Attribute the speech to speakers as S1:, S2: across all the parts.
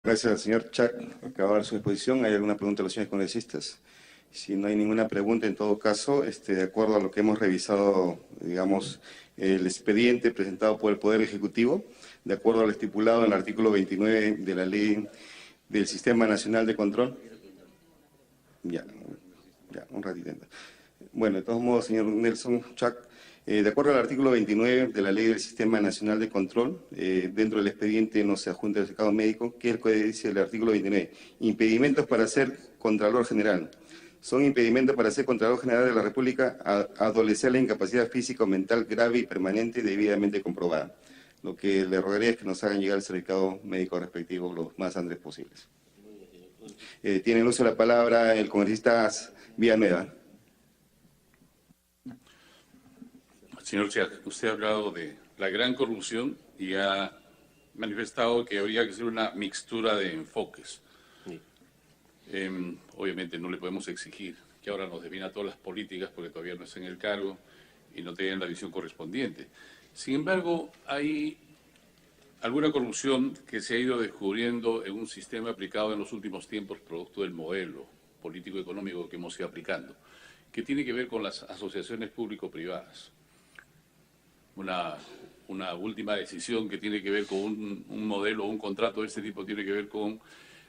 S1: Gracias al señor Chac por acabar su exposición. ¿Hay alguna pregunta de los señores congresistas? Si no hay ninguna pregunta, en todo caso, de acuerdo a lo que hemos revisado, digamos, el expediente presentado por el Poder Ejecutivo, de acuerdo al estipulado en el artículo 29 de la Ley del Sistema Nacional de Control. Ya, un ratito. Bueno, de todos modos, señor Nelson Chac, de acuerdo al artículo 29 de la Ley del Sistema Nacional de Control, dentro del expediente no se adjunta el certificado médico, que es lo que dice el artículo 29. Impedimentos para ser Contralor General. Son impedimentos para ser Contralor General de la República a adolecer la incapacidad física o mental grave y permanente debidamente comprobada. Lo que le rogaría es que nos hagan llegar el certificado médico respectivo lo más antes posibles. Tiene el uso de la palabra el congresista Villanueva.
S2: Señor Chac, usted ha hablado de la gran corrupción y ha manifestado que habría que hacer una mixtura de enfoques. Sí. Obviamente no le podemos exigir que ahora nos defina todas las políticas porque todavía no está en el cargo y no tienen la visión correspondiente. Sin embargo, hay alguna corrupción que se ha ido descubriendo en un sistema aplicado en los últimos tiempos producto del modelo político-económico que hemos ido aplicando, que tiene que ver con las asociaciones público-privadas. Una última decisión que tiene que ver con un modelo o un contrato de este tipo tiene que ver con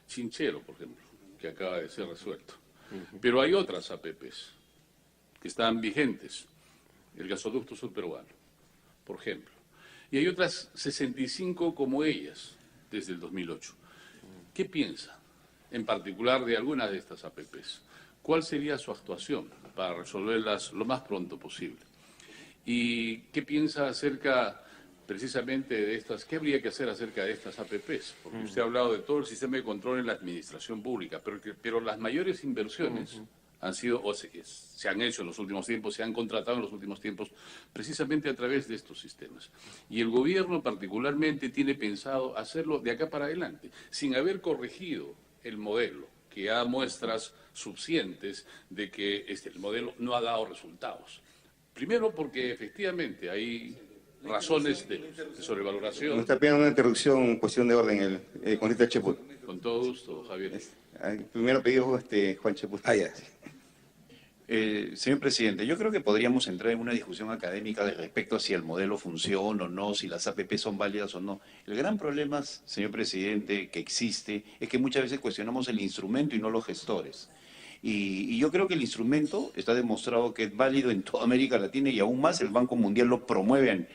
S2: Chinchero, por ejemplo, que acaba de ser resuelto. Pero hay otras APPs que están vigentes, el gasoducto surperuano, por ejemplo. Y hay otras 65 como ellas desde el 2008. ¿Qué piensa en particular de algunas de estas APPs? ¿Cuál sería su actuación para resolverlas lo más pronto posible? ¿Y qué piensa acerca precisamente de estas? ¿Qué habría que hacer acerca de estas APPs? Porque usted ha hablado de todo el sistema de control en la administración pública, pero las mayores inversiones han sido, o se han hecho en los últimos tiempos, se han contratado en los últimos tiempos, precisamente a través de estos sistemas. Y el gobierno particularmente tiene pensado hacerlo de acá para adelante, sin haber corregido el modelo, que da muestras suficientes de que el modelo no ha dado resultados. Primero porque efectivamente hay razones de sobrevaloración.
S1: Nos está pidiendo una interrupción, cuestión de orden, el congresista Cheput.
S2: Con todo gusto, Javier.
S1: Primero pedido Juan Cheput.
S3: Ya. Señor presidente, yo creo que podríamos entrar en una discusión académica de respecto a si el modelo funciona o no, si las APP son válidas o no. El gran problema, señor presidente, que existe es que muchas veces cuestionamos el instrumento y no los gestores. Y yo creo que el instrumento está demostrado que es válido en toda América Latina y aún más el Banco Mundial lo promueve,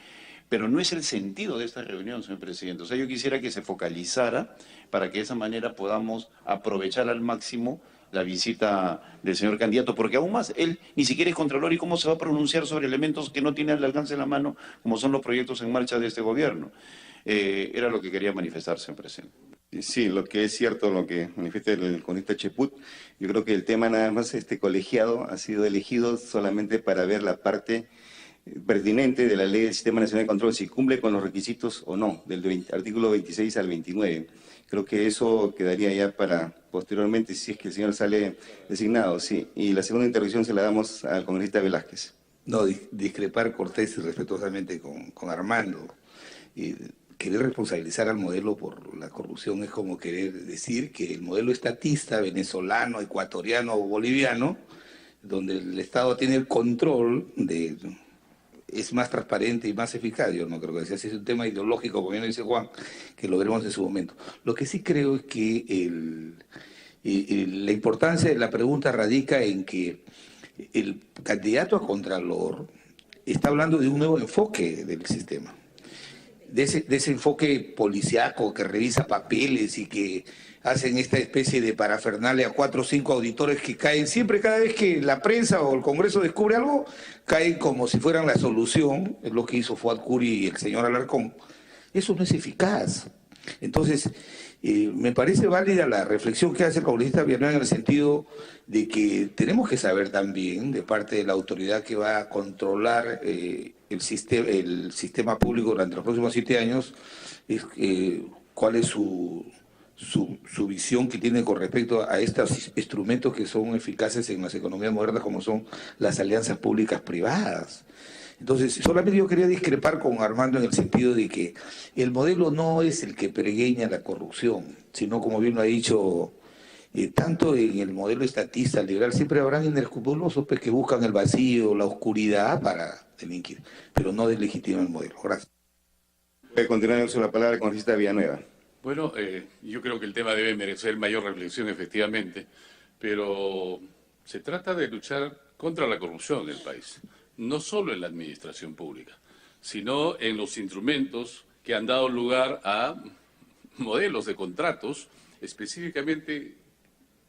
S3: pero no es el sentido de esta reunión, señor presidente. O sea, yo quisiera que se focalizara para que de esa manera podamos aprovechar al máximo la visita del señor candidato, porque aún más, él ni siquiera es contralor y cómo se va a pronunciar sobre elementos que no tiene al alcance de la mano, como son los proyectos en marcha de este gobierno. Era lo que quería manifestar, señor presidente.
S1: Sí, lo que es cierto, lo que manifiesta el congresista Cheput, yo creo que el tema nada más colegiado ha sido elegido solamente para ver la parte pertinente de la Ley del Sistema Nacional de Control, si cumple con los requisitos o no, del artículo 26 al 29. Creo que eso quedaría ya para posteriormente, si es que el señor sale designado, sí. Y la segunda intervención se la damos al congresista Velázquez.
S4: No, discrepar cortés y respetuosamente con Armando. Querer responsabilizar al modelo por la corrupción es como querer decir que el modelo estatista venezolano, ecuatoriano o boliviano, donde el Estado tiene el control es más transparente y más eficaz. Yo no creo que sea así, es un tema ideológico, como bien dice Juan, que lo veremos en su momento. Lo que sí creo es que la importancia de la pregunta radica en que el candidato a Contralor está hablando de un nuevo enfoque del sistema. De ese enfoque policiaco que revisa papeles y que hacen esta especie de parafernalia a 4 o 5 auditores que caen siempre, cada vez que la prensa o el Congreso descubre algo, caen como si fueran la solución, es lo que hizo Fuad Curi y el señor Alarcón. Eso no es eficaz. Entonces, me parece válida la reflexión que hace el congresista Villanueva en el sentido de que tenemos que saber también, de parte de la autoridad que va a controlar el sistema público durante los próximos 7 años, cuál es su visión que tiene con respecto a estos instrumentos que son eficaces en las economías modernas, como son las alianzas públicas privadas. Entonces, solamente yo quería discrepar con Armando en el sentido de que el modelo no es el que pregueña la corrupción, sino, como bien lo ha dicho, tanto en el modelo estatista liberal, siempre habrán inescrupulosos pues, que buscan el vacío, la oscuridad para delinquir, pero no deslegitiman el modelo. Gracias.
S1: Puede continuar el uso de la palabra el congresista Villanueva.
S2: Bueno, yo creo que el tema debe merecer mayor reflexión, efectivamente, pero se trata de luchar contra la corrupción en el país, no solo en la administración pública, sino en los instrumentos que han dado lugar a modelos de contratos, específicamente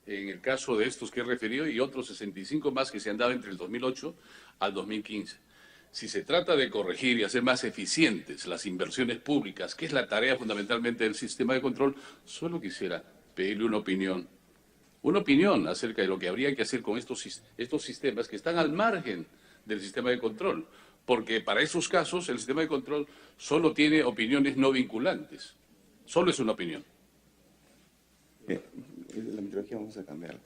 S2: en el caso de estos que he referido y otros 65 más que se han dado entre el 2008 al 2015. Si se trata de corregir y hacer más eficientes las inversiones públicas, que es la tarea fundamentalmente del sistema de control, solo quisiera pedirle una opinión acerca de lo que habría que hacer con estos sistemas que están al margen del sistema de control, porque para esos casos el sistema de control solo tiene opiniones no vinculantes, solo es una opinión.
S1: Bien, la metodología vamos a cambiarla.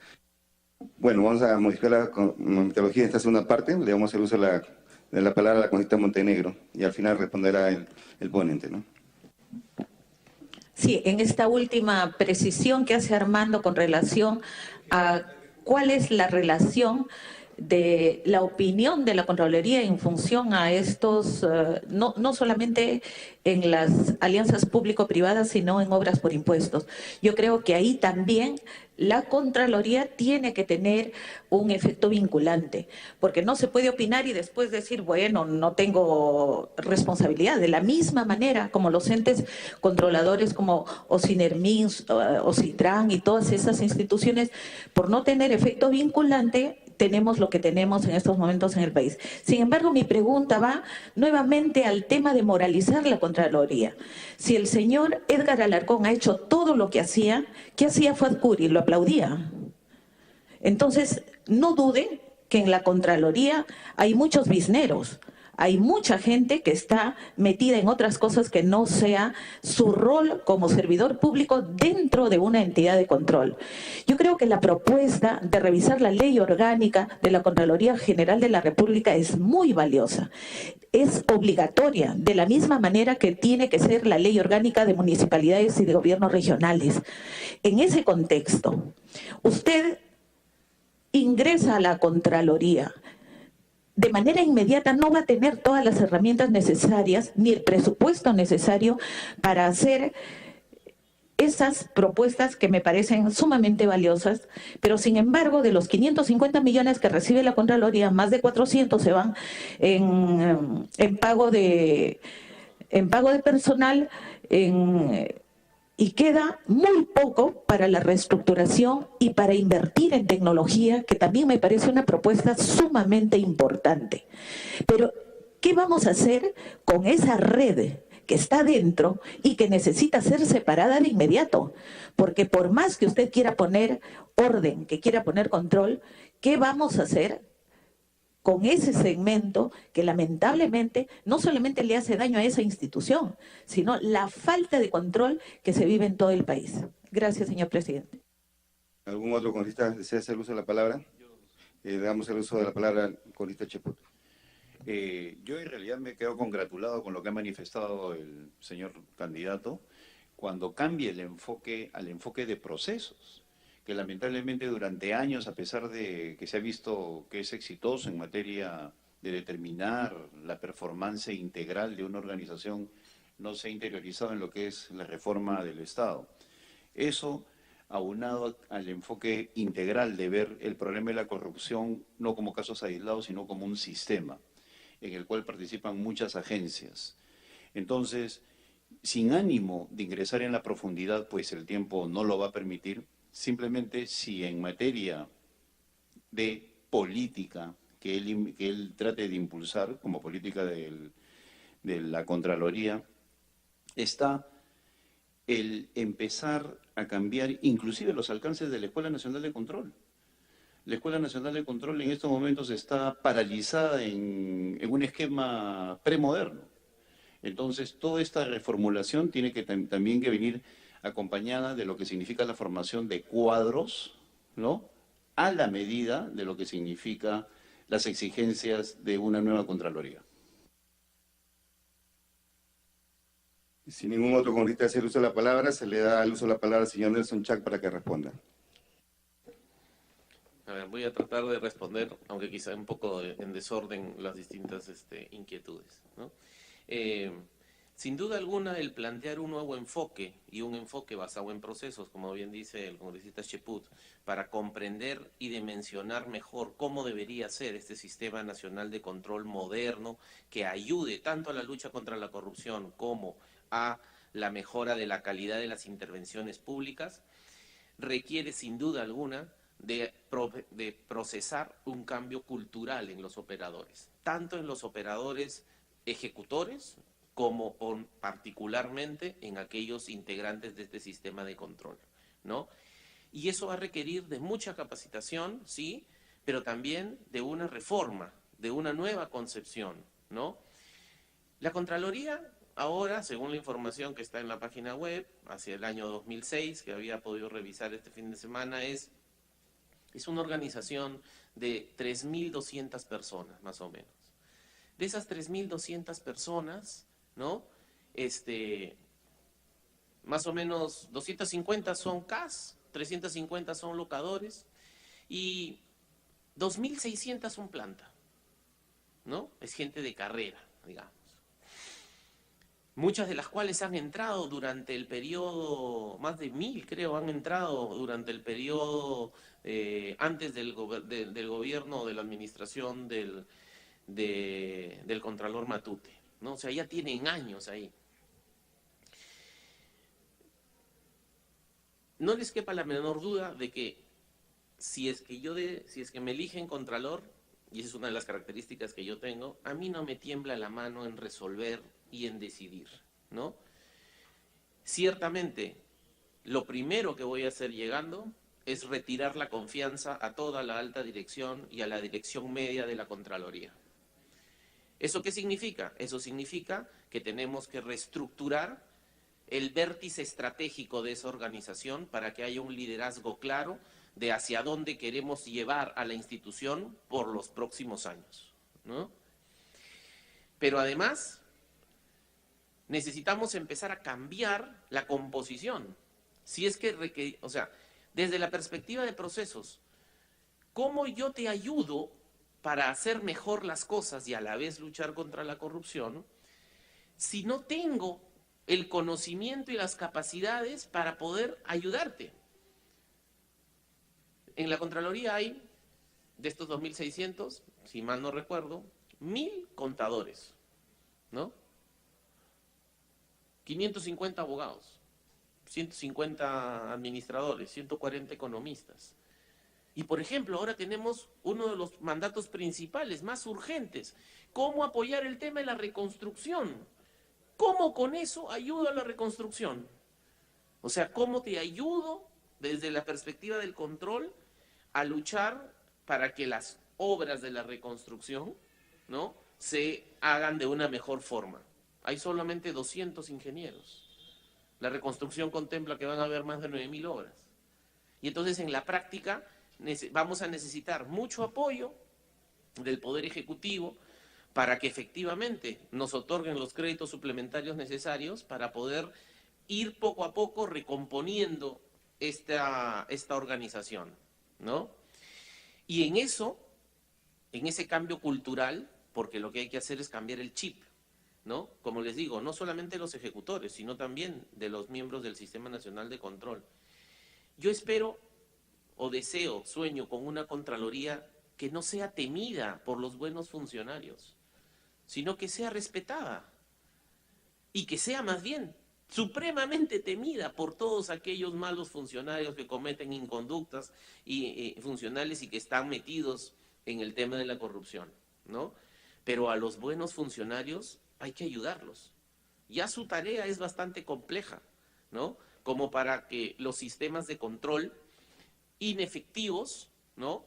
S1: Bueno, vamos a modificar la metodología en esta segunda parte, le vamos a hacer uso de la palabra a la congresista Montenegro y al final responderá el ponente, ¿no?
S5: Sí, en esta última precisión que hace Armando con relación a cuál es la relación de la opinión de la Contraloría en función a estos, no solamente en las alianzas público-privadas, sino en obras por impuestos. Yo creo que ahí también la Contraloría tiene que tener un efecto vinculante, porque no se puede opinar y después decir, bueno, no tengo responsabilidad. De la misma manera como los entes controladores como OCINERMIN, OCITRAN y todas esas instituciones, por no tener efecto vinculante, tenemos lo que tenemos en estos momentos en el país. Sin embargo, mi pregunta va nuevamente al tema de moralizar la Contraloría. Si el señor Edgar Alarcón ha hecho todo lo que hacía, ¿qué hacía Fuad Curi? Lo aplaudía. Entonces, no dude que en la Contraloría hay muchos bizneros. Hay mucha gente que está metida en otras cosas que no sea su rol como servidor público dentro de una entidad de control. Yo creo que la propuesta de revisar la ley orgánica de la Contraloría General de la República es muy valiosa. Es obligatoria, de la misma manera que tiene que ser la ley orgánica de municipalidades y de gobiernos regionales. En ese contexto, usted ingresa a la Contraloría. De manera inmediata no va a tener todas las herramientas necesarias ni el presupuesto necesario para hacer esas propuestas que me parecen sumamente valiosas, pero sin embargo de los 550 millones que recibe la Contraloría, más de 400 se van en pago de personal, y queda muy poco para la reestructuración y para invertir en tecnología, que también me parece una propuesta sumamente importante. Pero, ¿qué vamos a hacer con esa red que está dentro y que necesita ser separada de inmediato? Porque por más que usted quiera poner orden, que quiera poner control, ¿qué vamos a hacer con ese segmento que lamentablemente no solamente le hace daño a esa institución, sino la falta de control que se vive en todo el país? Gracias, señor presidente.
S1: ¿Algún otro congresista desea hacer uso de la palabra? Le damos el uso de la palabra al congresista Cheput.
S3: Yo en realidad me quedo congratulado con lo que ha manifestado el señor candidato cuando cambie el enfoque al enfoque de procesos, que lamentablemente durante años, a pesar de que se ha visto que es exitoso en materia de determinar la performance integral de una organización, no se ha interiorizado en lo que es la reforma del Estado. Eso, aunado al enfoque integral de ver el problema de la corrupción no como casos aislados, sino como un sistema en el cual participan muchas agencias. Entonces, sin ánimo de ingresar en la profundidad, pues el tiempo no lo va a permitir. Simplemente si en materia de política que él trate de impulsar como política de la Contraloría, está el empezar a cambiar inclusive los alcances de la Escuela Nacional de Control. La Escuela Nacional de Control en estos momentos está paralizada en un esquema premoderno. Entonces, toda esta reformulación tiene que también que venir acompañada de lo que significa la formación de cuadros, ¿no?, a la medida de lo que significa las exigencias de una nueva Contraloría.
S1: Si ningún otro congresista hace el uso de la palabra, se le da el uso de la palabra al señor Nelson Chac para que responda.
S6: A ver, voy a tratar de responder, aunque quizá un poco en desorden, las distintas inquietudes, ¿no? Sin duda alguna, el plantear un nuevo enfoque y un enfoque basado en procesos, como bien dice el congresista Cheput, para comprender y dimensionar mejor cómo debería ser este sistema nacional de control moderno que ayude tanto a la lucha contra la corrupción como a la mejora de la calidad de las intervenciones públicas, requiere sin duda alguna de procesar un cambio cultural en los operadores, tanto en los operadores ejecutores como particularmente en aquellos integrantes de este sistema de control, ¿no? Y eso va a requerir de mucha capacitación, sí, pero también de una reforma, de una nueva concepción, ¿no? La Contraloría ahora, según la información que está en la página web, hacia el año 2006, que había podido revisar este fin de semana, es una organización de 3.200 personas, más o menos. De esas 3.200 personas, ¿no? Más o menos 250 son CAS, 350 son locadores y 2.600 son planta, ¿no? Es gente de carrera, digamos. Muchas de las cuales han entrado durante el periodo, más de 1.000 creo, han entrado durante el periodo antes del gobierno, de la administración del Contralor Matute, ¿no? O sea, ya tienen años ahí. No les quepa la menor duda de que si es que me eligen Contralor, y esa es una de las características que yo tengo, a mí no me tiembla la mano en resolver y en decidir, ¿no? Ciertamente, lo primero que voy a hacer llegando es retirar la confianza a toda la alta dirección y a la dirección media de la Contraloría. ¿Eso qué significa? Eso significa que tenemos que reestructurar el vértice estratégico de esa organización para que haya un liderazgo claro de hacia dónde queremos llevar a la institución por los próximos años, ¿no? Pero además, necesitamos empezar a cambiar la composición. Si es que, o sea, desde la perspectiva de procesos, ¿cómo yo te ayudo para hacer mejor las cosas y a la vez luchar contra la corrupción si no tengo el conocimiento y las capacidades para poder ayudarte? En la Contraloría hay, de estos 2.600, si mal no recuerdo, 1.000 contadores, ¿no? 550 abogados, 150 administradores, 140 economistas. Y, por ejemplo, ahora tenemos uno de los mandatos principales, más urgentes, cómo apoyar el tema de la reconstrucción. ¿Cómo con eso ayudo a la reconstrucción? O sea, ¿cómo te ayudo desde la perspectiva del control a luchar para que las obras de la reconstrucción, ¿no?, se hagan de una mejor forma? Hay solamente 200 ingenieros. La reconstrucción contempla que van a haber más de 9.000 obras. Y entonces en la práctica vamos a necesitar mucho apoyo del Poder Ejecutivo para que efectivamente nos otorguen los créditos suplementarios necesarios para poder ir poco a poco recomponiendo esta organización, ¿no? Y en eso, en ese cambio cultural, porque lo que hay que hacer es cambiar el chip, ¿no? Como les digo, no solamente los ejecutores, sino también de los miembros del Sistema Nacional de Control. Yo espero o deseo, sueño con una Contraloría que no sea temida por los buenos funcionarios, sino que sea respetada y que sea más bien supremamente temida por todos aquellos malos funcionarios que cometen inconductas funcionales y que están metidos en el tema de la corrupción, ¿no? Pero a los buenos funcionarios hay que ayudarlos. Ya su tarea es bastante compleja, ¿no? Como para que los sistemas de control inefectivos, ¿no?,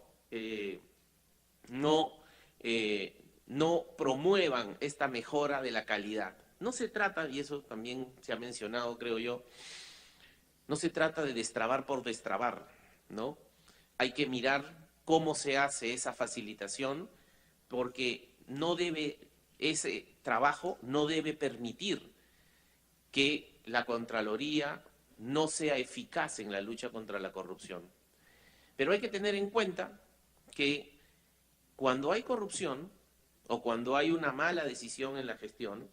S6: no promuevan esta mejora de la calidad. No se trata, y eso también se ha mencionado, creo yo, no se trata de destrabar por destrabar, ¿no? Hay que mirar cómo se hace esa facilitación, porque ese trabajo no debe permitir que la Contraloría no sea eficaz en la lucha contra la corrupción. Pero hay que tener en cuenta que cuando hay corrupción o cuando hay una mala decisión en la gestión,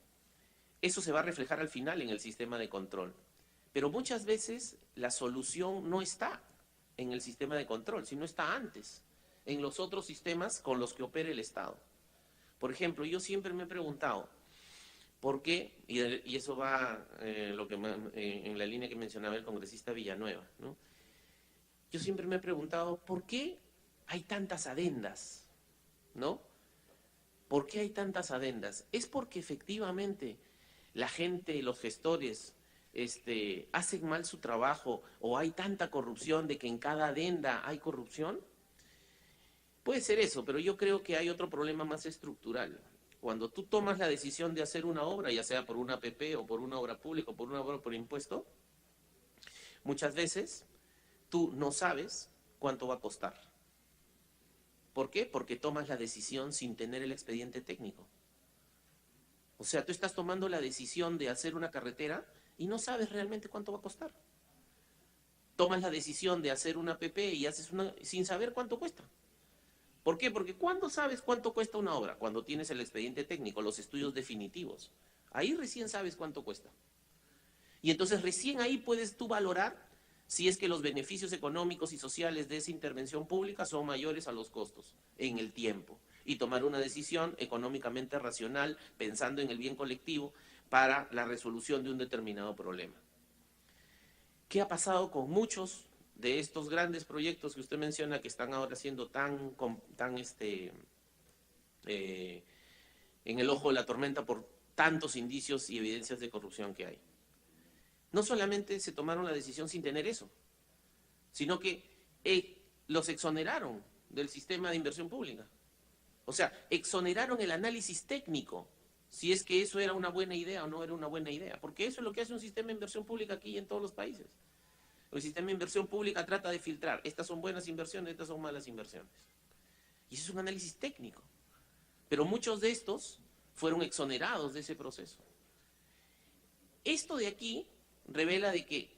S6: eso se va a reflejar al final en el sistema de control. Pero muchas veces la solución no está en el sistema de control, sino está antes, en los otros sistemas con los que opera el Estado. Por ejemplo, yo siempre me he preguntado, ¿por qué? Y eso va en la línea que mencionaba el congresista Villanueva, ¿no? Yo siempre me he preguntado, ¿por qué hay tantas adendas? ¿No? ¿Por qué hay tantas adendas? Es porque efectivamente la gente, los gestores, hacen mal su trabajo o hay tanta corrupción de que en cada adenda hay corrupción. Puede ser eso, pero yo creo que hay otro problema más estructural. Cuando tú tomas la decisión de hacer una obra, ya sea por una APP o por una obra pública o por una obra por impuesto, muchas veces tú no sabes cuánto va a costar. ¿Por qué? Porque tomas la decisión sin tener el expediente técnico. O sea, tú estás tomando la decisión de hacer una carretera y no sabes realmente cuánto va a costar. Tomas la decisión de hacer una APP y haces una sin saber cuánto cuesta. ¿Por qué? Porque ¿cuándo sabes cuánto cuesta una obra? Cuando tienes el expediente técnico, los estudios definitivos. Ahí recién sabes cuánto cuesta. Y entonces recién ahí puedes tú valorar si es que los beneficios económicos y sociales de esa intervención pública son mayores a los costos en el tiempo y tomar una decisión económicamente racional pensando en el bien colectivo para la resolución de un determinado problema. ¿Qué ha pasado con muchos de estos grandes proyectos que usted menciona que están ahora siendo tan en el ojo de la tormenta por tantos indicios y evidencias de corrupción que hay? No solamente se tomaron la decisión sin tener eso, sino que los exoneraron del sistema de inversión pública. O sea, exoneraron el análisis técnico, si es que eso era una buena idea o no era una buena idea. Porque eso es lo que hace un sistema de inversión pública aquí y en todos los países. El sistema de inversión pública trata de filtrar, estas son buenas inversiones, estas son malas inversiones. Y eso es un análisis técnico. Pero muchos de estos fueron exonerados de ese proceso. Esto de aquí revela de que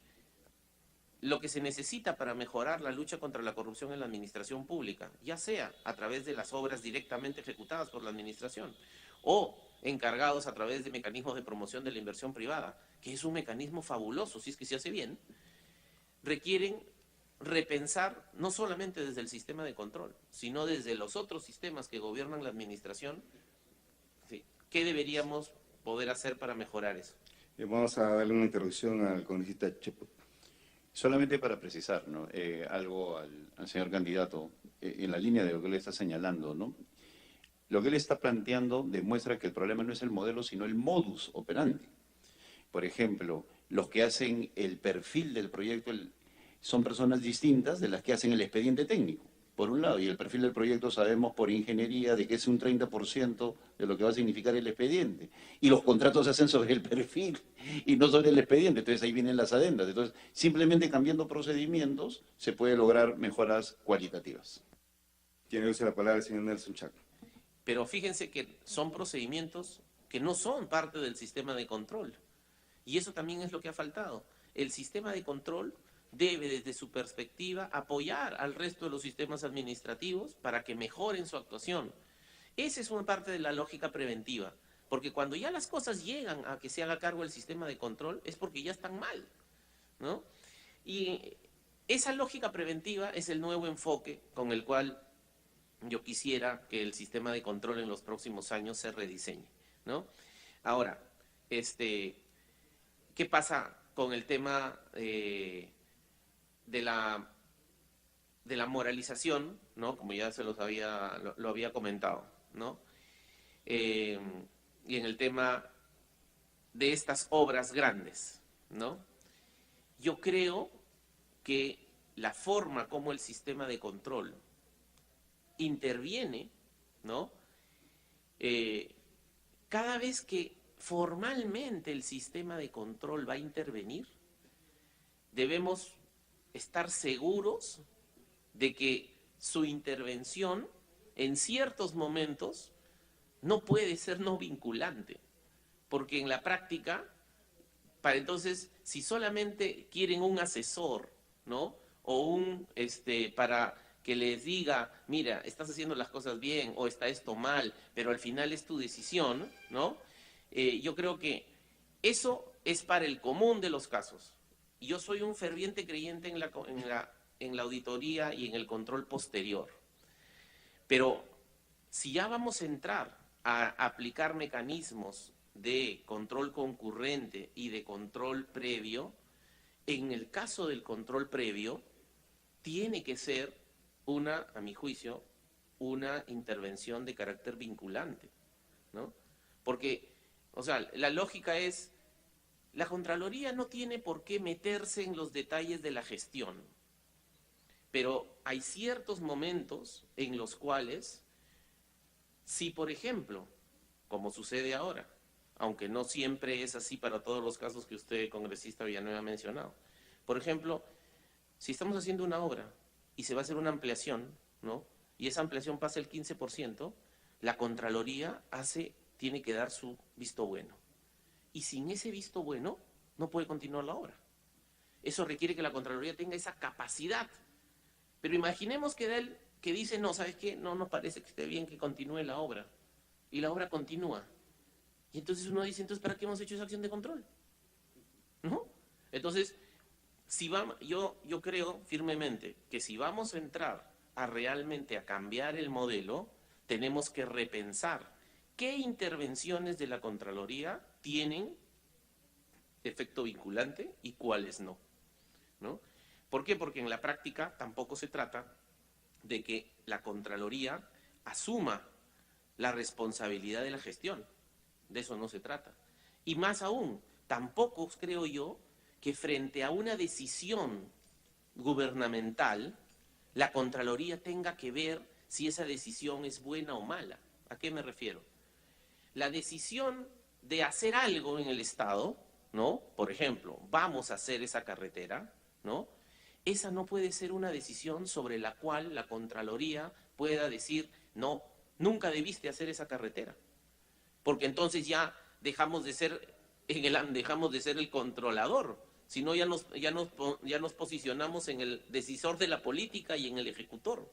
S6: lo que se necesita para mejorar la lucha contra la corrupción en la administración pública, ya sea a través de las obras directamente ejecutadas por la administración o encargados a través de mecanismos de promoción de la inversión privada, que es un mecanismo fabuloso si es que se hace bien, requieren repensar no solamente desde el sistema de control, sino desde los otros sistemas que gobiernan la administración, ¿sí? ¿Qué deberíamos poder hacer para mejorar eso?
S1: Vamos a darle una interrupción al congresista Cheput.
S3: Solamente para precisar, ¿no? Algo al señor candidato, en la línea de lo que él está señalando, ¿no? Lo que él está planteando demuestra que el problema no es el modelo, sino el modus operandi. Por ejemplo, los que hacen el perfil del proyecto son personas distintas de las que hacen el expediente técnico, por un lado, y el perfil del proyecto sabemos por ingeniería de que es un 30% de lo que va a significar el expediente. Y los contratos se hacen sobre el perfil y no sobre el expediente, entonces ahí vienen las adendas. Entonces, simplemente cambiando procedimientos se puede lograr mejoras cualitativas.
S1: Tiene uso la palabra el señor Nelson Chaco.
S6: Pero fíjense que son procedimientos que no son parte del sistema de control. Y eso también es lo que ha faltado. El sistema de control debe, desde su perspectiva, apoyar al resto de los sistemas administrativos para que mejoren su actuación. Esa es una parte de la lógica preventiva, porque cuando ya las cosas llegan a que se haga cargo el sistema de control, es porque ya están mal, ¿no? Y esa lógica preventiva es el nuevo enfoque con el cual yo quisiera que el sistema de control en los próximos años se rediseñe, ¿no? Ahora, ¿qué pasa con el tema de la moralización, ¿no? Como ya se lo había comentado, ¿no? Y en el tema de estas obras grandes, ¿no? Yo creo que la forma como el sistema de control interviene, ¿no? Cada vez que formalmente el sistema de control va a intervenir, debemos estar seguros de que su intervención en ciertos momentos no puede ser no vinculante, porque en la práctica para entonces, si solamente quieren un asesor, ¿no? O para que les diga, mira, estás haciendo las cosas bien o está esto mal, pero al final es tu decisión, ¿no? Yo creo que eso es para el común de los casos. Yo soy un ferviente creyente en la auditoría y en el control posterior. Pero si ya vamos a entrar a aplicar mecanismos de control concurrente y de control previo, en el caso del control previo, tiene que ser a mi juicio, una intervención de carácter vinculante, ¿no? Porque, o sea, la lógica es, la Contraloría no tiene por qué meterse en los detalles de la gestión, pero hay ciertos momentos en los cuales, si por ejemplo, como sucede ahora, aunque no siempre es así para todos los casos que usted, congresista Villanueva, ha mencionado. Por ejemplo, si estamos haciendo una obra y se va a hacer una ampliación, ¿no? Y esa ampliación pasa el 15%, la Contraloría tiene que dar su visto bueno. Y sin ese visto bueno, no puede continuar la obra. Eso requiere que la Contraloría tenga esa capacidad. Pero imaginemos que dice, no, ¿sabes qué? No nos parece que esté bien que continúe la obra. Y la obra continúa. Y entonces uno dice, entonces, ¿para qué hemos hecho esa acción de control? ¿No? Entonces, yo creo firmemente que si vamos a entrar realmente a cambiar el modelo, tenemos que repensar qué intervenciones de la Contraloría tienen efecto vinculante y cuáles no, ¿no? ¿Por qué? Porque en la práctica tampoco se trata de que la Contraloría asuma la responsabilidad de la gestión. De eso no se trata. Y más aún, tampoco creo yo que frente a una decisión gubernamental, la Contraloría tenga que ver si esa decisión es buena o mala. ¿A qué me refiero? La decisión de hacer algo en el Estado, ¿no? Por ejemplo, vamos a hacer esa carretera, ¿no? Esa no puede ser una decisión sobre la cual la Contraloría pueda decir, no, nunca debiste hacer esa carretera. Porque entonces ya dejamos de ser el controlador, sino ya nos posicionamos en el decisor de la política y en el ejecutor,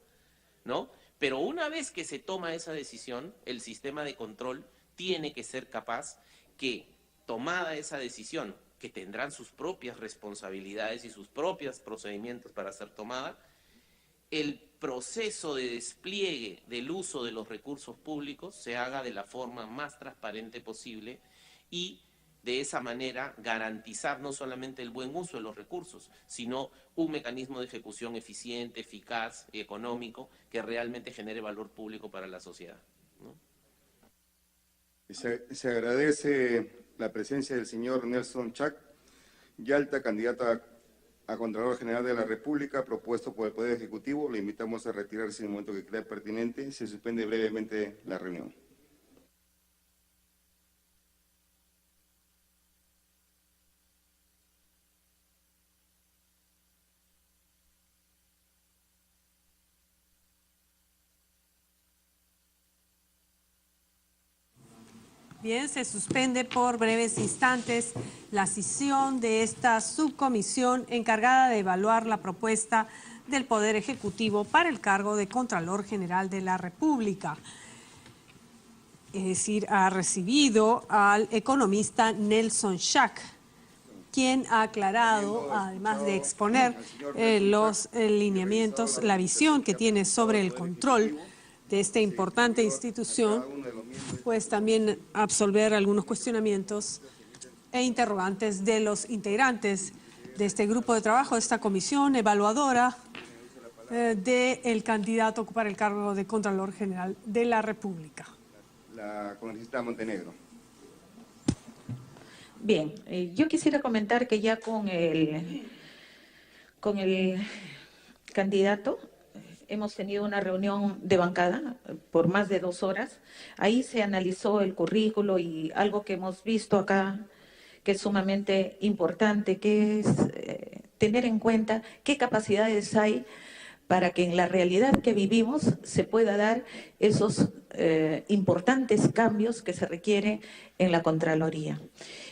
S6: ¿no? Pero una vez que se toma esa decisión, el sistema de control tiene que ser capaz que, tomada esa decisión, que tendrán sus propias responsabilidades y sus propios procedimientos para ser tomada, el proceso de despliegue del uso de los recursos públicos se haga de la forma más transparente posible y de esa manera garantizar no solamente el buen uso de los recursos, sino un mecanismo de ejecución eficiente, eficaz y económico que realmente genere valor público para la sociedad, ¿no?
S1: Se agradece la presencia del señor Nelson Chac Yalta, candidato a Contralor General de la República, propuesto por el Poder Ejecutivo. Le invitamos a retirarse en el momento que crea pertinente. Se suspende brevemente la reunión.
S7: Bien, se suspende por breves instantes la sesión de esta subcomisión encargada de evaluar la propuesta del Poder Ejecutivo para el cargo de Contralor General de la República. Es decir, ha recibido al economista Nelson Chac, quien ha aclarado, además de exponer los lineamientos, la visión que tiene sobre el control de esta importante institución, pues también absolver algunos cuestionamientos e interrogantes de los integrantes de este grupo de trabajo, de esta comisión evaluadora del candidato a ocupar el cargo de Contralor General de la República.
S1: La congresista Montenegro.
S5: Bien, yo quisiera comentar que ya con el candidato hemos tenido una reunión de bancada por más de 2 horas. Ahí se analizó el currículo y algo que hemos visto acá que es sumamente importante, que es tener en cuenta qué capacidades hay para que en la realidad que vivimos se pueda dar esos importantes cambios que se requieren en la Contraloría.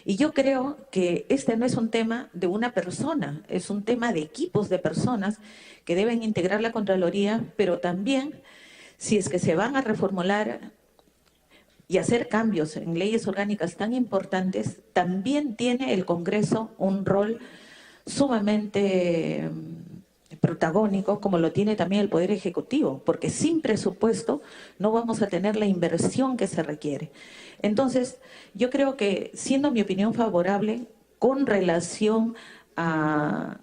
S5: Y yo creo que este no es un tema de una persona, es un tema de equipos de personas que deben integrar la Contraloría, pero también, si es que se van a reformular y hacer cambios en leyes orgánicas tan importantes, también tiene el Congreso un rol sumamente protagónico, como lo tiene también el Poder Ejecutivo, porque sin presupuesto no vamos a tener la inversión que se requiere. Entonces, yo creo que, siendo mi opinión favorable con relación a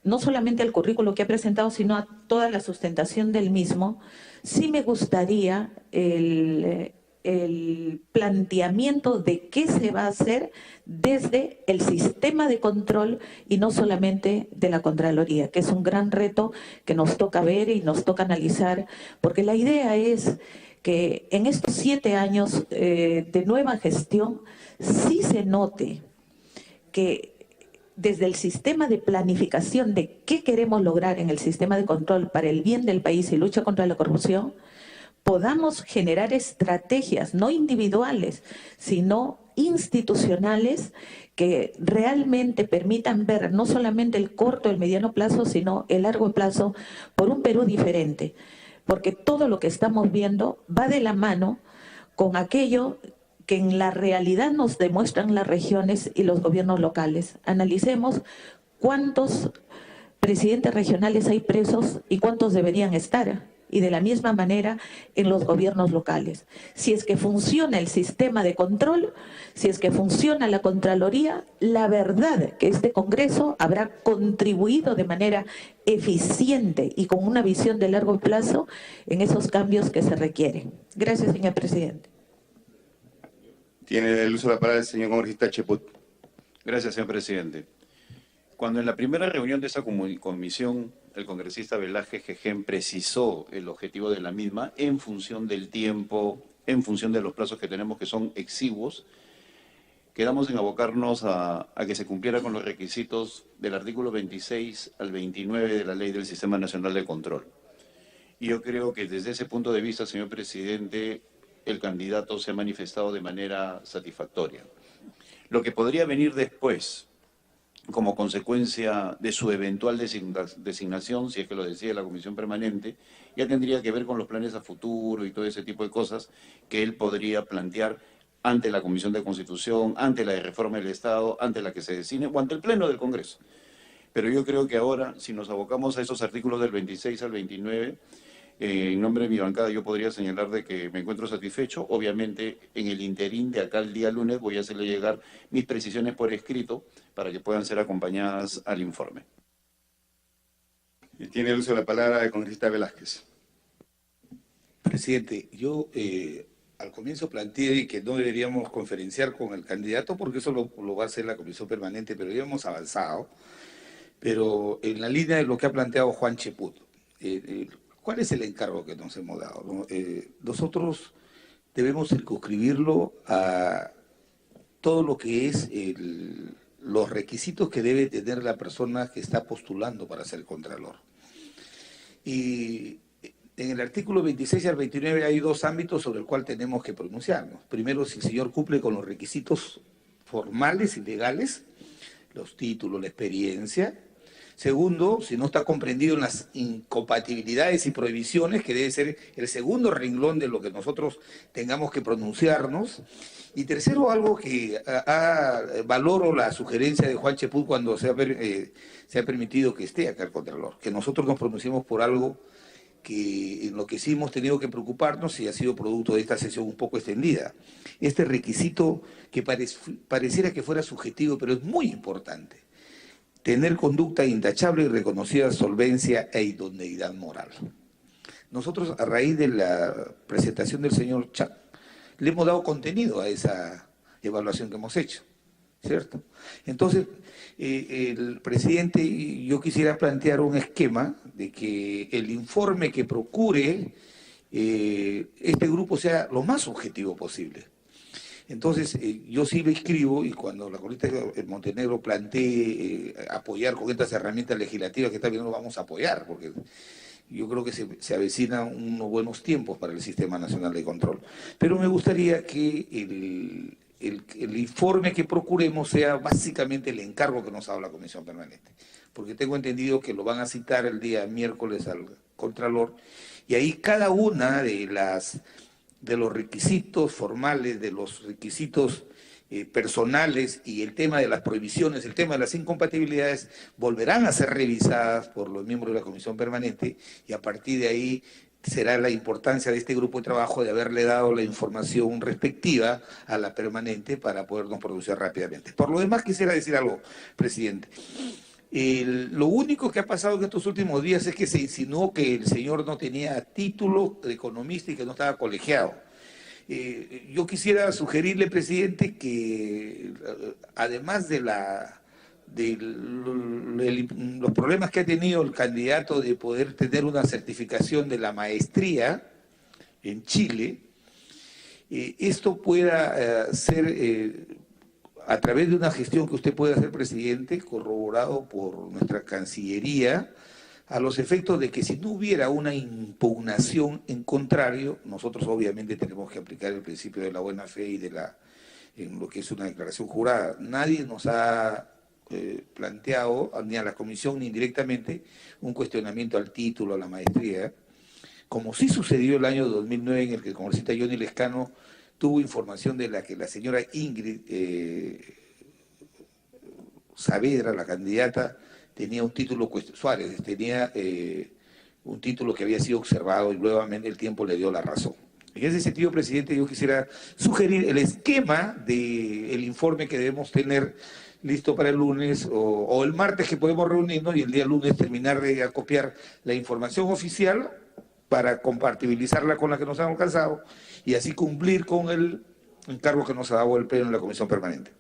S5: no solamente al currículo que ha presentado, sino a toda la sustentación del mismo, sí me gustaría el planteamiento de qué se va a hacer desde el sistema de control y no solamente de la Contraloría, que es un gran reto que nos toca ver y nos toca analizar, porque la idea es que en estos 7 años de nueva gestión sí se note que desde el sistema de planificación de qué queremos lograr en el sistema de control para el bien del país y lucha contra la corrupción, podamos generar estrategias no individuales, sino institucionales que realmente permitan ver no solamente el corto, el mediano plazo, sino el largo plazo por un Perú diferente. Porque todo lo que estamos viendo va de la mano con aquello que en la realidad nos demuestran las regiones y los gobiernos locales. Analicemos cuántos presidentes regionales hay presos y cuántos deberían estar. Y de la misma manera en los gobiernos locales. Si es que funciona el sistema de control, si es que funciona la Contraloría, la verdad que este Congreso habrá contribuido de manera eficiente y con una visión de largo plazo en esos cambios que se requieren. Gracias, señor presidente.
S1: Tiene el uso de la palabra el señor congresista Cheput.
S3: Gracias, señor presidente. Cuando en la primera reunión de esa comisión el congresista Velázquez Gején precisó el objetivo de la misma en función del tiempo, en función de los plazos que tenemos que son exiguos, quedamos en abocarnos a que se cumpliera con los requisitos del artículo 26 al 29 de la Ley del Sistema Nacional de Control. Y yo creo que desde ese punto de vista, señor presidente, el candidato se ha manifestado de manera satisfactoria. Lo que podría venir después, como consecuencia de su eventual designación, si es que lo decide la Comisión Permanente, ya tendría que ver con los planes a futuro y todo ese tipo de cosas que él podría plantear ante la Comisión de Constitución, ante la de Reforma del Estado, ante la que se designe o ante el Pleno del Congreso. Pero yo creo que ahora, si nos abocamos a esos artículos del 26 al 29, en nombre de mi bancada yo podría señalar de que me encuentro satisfecho. Obviamente, en el interín de acá el día lunes voy a hacerle llegar mis precisiones por escrito para que puedan ser acompañadas al informe.
S1: Y tiene el uso de la palabra el congresista Velázquez.
S4: Presidente, yo al comienzo planteé que no deberíamos conferenciar con el candidato porque eso lo va a hacer la Comisión Permanente, pero ya hemos avanzado. Pero en la línea de lo que ha planteado Juan Cheput, ¿cuál es el encargo que nos hemos dado? ¿No? Nosotros debemos circunscribirlo a todo lo que es los requisitos que debe tener la persona que está postulando para ser contralor. Y en el artículo 26 al 29 hay 2 ámbitos sobre el cual tenemos que pronunciarnos. Primero, si el señor cumple con los requisitos formales y legales, los títulos, la experiencia. Segundo, si no está comprendido en las incompatibilidades y prohibiciones, que debe ser el segundo renglón de lo que nosotros tengamos que pronunciarnos. Y tercero, algo que valoro la sugerencia de Juan Cheput cuando se ha permitido que esté acá el Contralor, que nosotros nos pronunciemos por algo que en lo que sí hemos tenido que preocuparnos y ha sido producto de esta sesión un poco extendida. Este requisito que pareciera que fuera subjetivo, pero es muy importante. Tener conducta intachable y reconocida solvencia e idoneidad moral. Nosotros, a raíz de la presentación del señor Chac, le hemos dado contenido a esa evaluación que hemos hecho, ¿cierto? Entonces, el presidente, yo quisiera plantear un esquema de que el informe que procure este grupo sea lo más objetivo posible. Entonces, yo sí lo escribo y cuando la congresista Montenegro plantee apoyar con estas herramientas legislativas que está viendo, lo vamos a apoyar, porque yo creo que se avecinan unos buenos tiempos para el Sistema Nacional de Control. Pero me gustaría que el informe que procuremos sea básicamente el encargo que nos ha dado la Comisión Permanente, porque tengo entendido que lo van a citar el día miércoles al Contralor, y ahí cada una de los requisitos formales, de los requisitos personales y el tema de las prohibiciones, el tema de las incompatibilidades, volverán a ser revisadas por los miembros de la Comisión Permanente, y a partir de ahí será la importancia de este grupo de trabajo de haberle dado la información respectiva a la permanente para podernos producir rápidamente. Por lo demás, quisiera decir algo, presidente. Lo único que ha pasado en estos últimos días es que se insinuó que el señor no tenía título de economista y que no estaba colegiado. Yo quisiera sugerirle, presidente, que además de los problemas que ha tenido el candidato de poder tener una certificación de la maestría en Chile, esto pueda ser a través de una gestión que usted puede hacer, presidente, corroborado por nuestra Cancillería, a los efectos de que si no hubiera una impugnación en contrario, nosotros obviamente tenemos que aplicar el principio de la buena fe y en lo que es una declaración jurada. Nadie nos ha planteado, ni a la comisión ni indirectamente, un cuestionamiento al título, a la maestría, como sí sucedió el año 2009 en el que el congresista Johnny Lescano tuvo información de la que la señora Ingrid Saavedra, la candidata, tenía un título, Suárez, tenía un título que había sido observado y nuevamente el tiempo le dio la razón. En ese sentido, presidente, yo quisiera sugerir el esquema del informe que debemos tener listo para el lunes o el martes, que podemos reunirnos, y el día lunes terminar de acopiar la información oficial para compatibilizarla con la que nos han alcanzado y así cumplir con el encargo que nos ha dado el Pleno en la Comisión Permanente.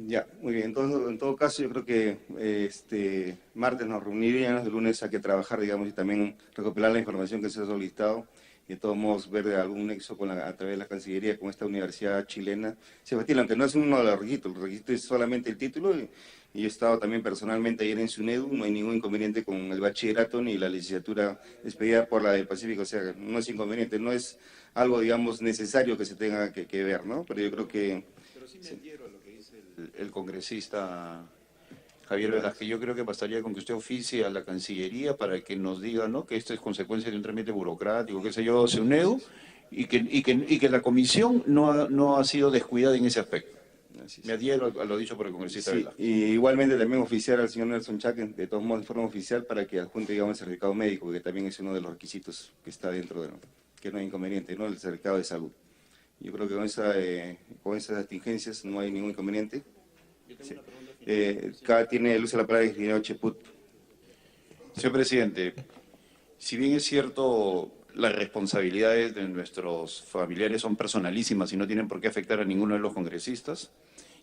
S1: Ya, muy bien. Entonces, en todo caso, yo creo que martes nos reuniríamos, el lunes hay que trabajar, digamos, y también recopilar la información que se ha solicitado, y de todos modos ver algún nexo a través de la Cancillería con esta universidad chilena. Sebastián, aunque no es uno de los requisitos, el requisito es solamente el título, y yo he estado también personalmente ayer en SUNEDU, no hay ningún inconveniente con el bachillerato ni la licenciatura expedida por la del Pacífico, o sea, no es inconveniente, no es algo, digamos, necesario que se tenga que ver, ¿no? Pero yo creo que...
S3: Pero sí me adhiero a lo que dice el congresista Javier Velázquez. Yo creo que bastaría con que usted oficie a la Cancillería para que nos diga, ¿no?, que esto es consecuencia de un trámite burocrático, qué sé yo, SUNEDU, y que la comisión no ha sido descuidada en ese aspecto. Me adhiero a lo dicho por el congresista Velázquez.
S1: Y igualmente también oficiar al señor Nelson Chac, de todos modos de forma oficial, para que adjunte, digamos, el certificado médico, que también es uno de los requisitos que está dentro de que no hay inconveniente, ¿no?, el certificado de salud. Yo creo que con esas contingencias no hay ningún inconveniente. Sí. Acá tiene el uso de la palabra el ingeniero Cheput.
S3: Señor presidente, si bien es cierto, las responsabilidades de nuestros familiares son personalísimas y no tienen por qué afectar a ninguno de los congresistas,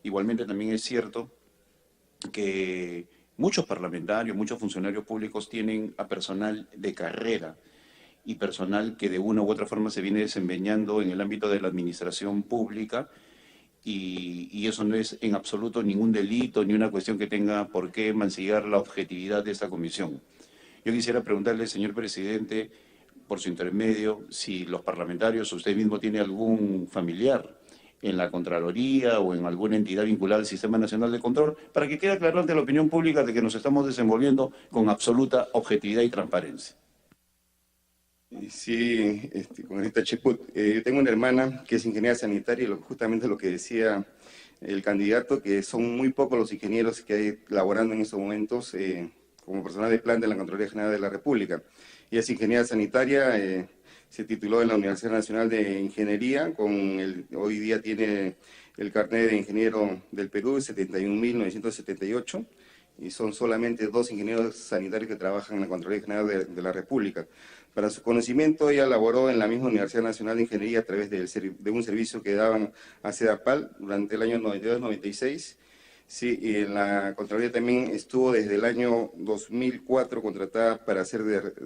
S3: igualmente también es cierto que muchos parlamentarios, muchos funcionarios públicos tienen a personal de carrera y personal que de una u otra forma se viene desempeñando en el ámbito de la administración pública, y eso no es en absoluto ningún delito ni una cuestión que tenga por qué mancillar la objetividad de esta comisión. Yo quisiera preguntarle, señor presidente, por su intermedio, si los parlamentarios, usted mismo tiene algún familiar en la Contraloría o en alguna entidad vinculada al Sistema Nacional de Control, para que quede claro ante la opinión pública de que nos estamos desenvolviendo con absoluta objetividad y transparencia.
S1: Sí, con esta Cheput. Yo tengo una hermana que es ingeniera sanitaria, y justamente lo que decía el candidato, que son muy pocos los ingenieros que hay laborando en estos momentos como personal de planta en la Contraloría General de la República. Ella es ingeniera sanitaria, se tituló en la Universidad Nacional de Ingeniería, hoy día tiene el carnet de ingeniero del Perú, 71.978, y son solamente 2 ingenieros sanitarios que trabajan en la Contraloría General de la República. Para su conocimiento, ella laboró en la misma Universidad Nacional de Ingeniería a través de un servicio que daban a CEDAPAL durante el año 92-96. Sí, y en la Contraloría también estuvo desde el año 2004 contratada para hacer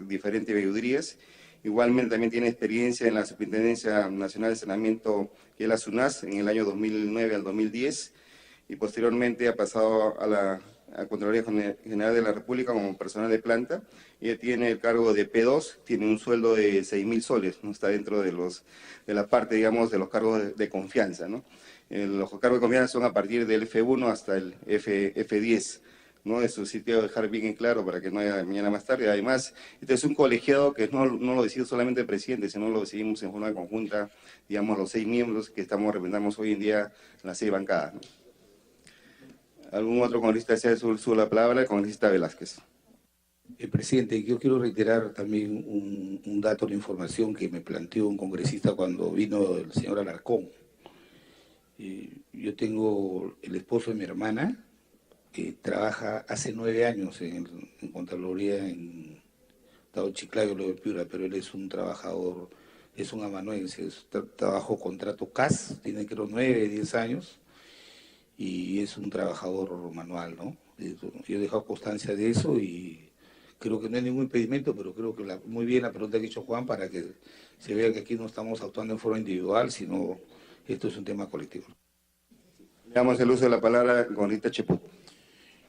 S1: diferentes veedurías. Igualmente también tiene experiencia en la Superintendencia Nacional de Saneamiento, que es la SUNAS, en el año 2009 al 2010. y posteriormente ha pasado a la Contraloría General de la República como personal de planta. Ella tiene el cargo de P2, tiene un sueldo de 6.000 soles, no está dentro de la parte, digamos, de los cargos de confianza, ¿no? Los cargos de confianza son a partir del F1 hasta el F10, ¿no? Eso sí quiero dejar bien en claro para que no haya mañana más tarde. Además, este es un colegiado que no lo decide solamente el presidente, sino lo decidimos en forma conjunta, digamos, los 6 miembros que representamos hoy en día en las 6 bancadas, ¿no? ¿Algún otro congresista desea su la palabra? El congresista Velázquez.
S4: Presidente, yo quiero reiterar también un dato de información que me planteó un congresista cuando vino el señor Alarcón. Yo tengo el esposo de mi hermana, que trabaja hace 9 años en Contraloría en Estado Chiclayo, lo de Piura, pero él es un trabajador, es un amanuense, trabajo contrato CAS, tiene creo 9, 10 años, y es un trabajador manual, ¿no? Yo he dejado constancia de eso y creo que no hay ningún impedimento, pero creo que muy bien la pregunta que ha hecho Juan para que se vea que aquí no estamos actuando en forma individual, sino esto es un tema colectivo.
S1: Le damos el uso de la palabra con Rita Cheput.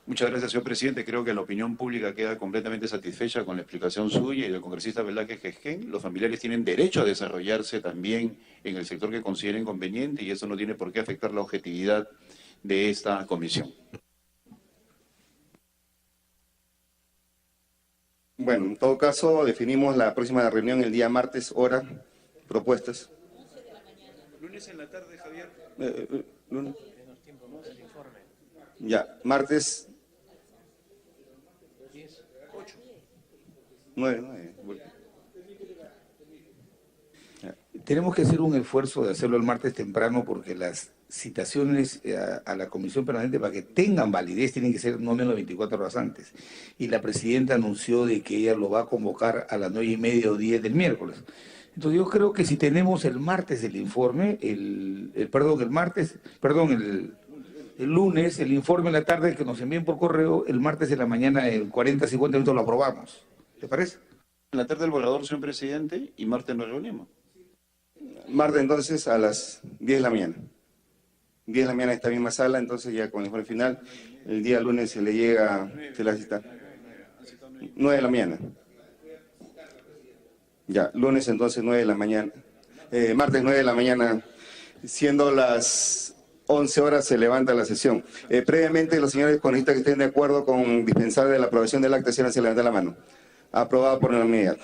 S3: Muchas gracias, señor presidente. Creo que la opinión pública queda completamente satisfecha con la explicación suya y del congresista Velázquez Gesquén. Los familiares tienen derecho a desarrollarse también en el sector que consideren conveniente y eso no tiene por qué afectar la objetividad de esta comisión.
S1: Bueno, en todo caso, definimos la próxima reunión el día martes, hora, propuestas.
S3: 11 de la mañana. Lunes en la tarde, Javier.
S1: Lunes. Ya, martes.
S3: 8.
S1: 9.
S4: Tenemos que hacer un esfuerzo de hacerlo el martes temprano porque las citaciones a la Comisión Permanente para que tengan validez tienen que ser no menos de 24 horas antes. Y la presidenta anunció de que ella lo va a convocar a las 9:30 o 10 del miércoles. Entonces yo creo que si tenemos el martes el informe, el lunes el informe en la tarde que nos envíen por correo, el martes en la mañana en 40, 50 minutos lo aprobamos. ¿Te parece?
S3: En la tarde el borrador, señor presidente, y martes nos reunimos.
S1: Martes entonces a las 10 de la mañana. 10 de la mañana en esta misma sala, entonces ya con el informe final. El día lunes se le llega, se la cita. 9 de la mañana. Ya, lunes entonces 9 de la mañana. Martes 9 de la mañana, siendo las 11 horas se levanta la sesión. Previamente los señores congresistas que estén de acuerdo con dispensar de la aprobación del acta, se levanten la mano. Aprobado por unanimidad.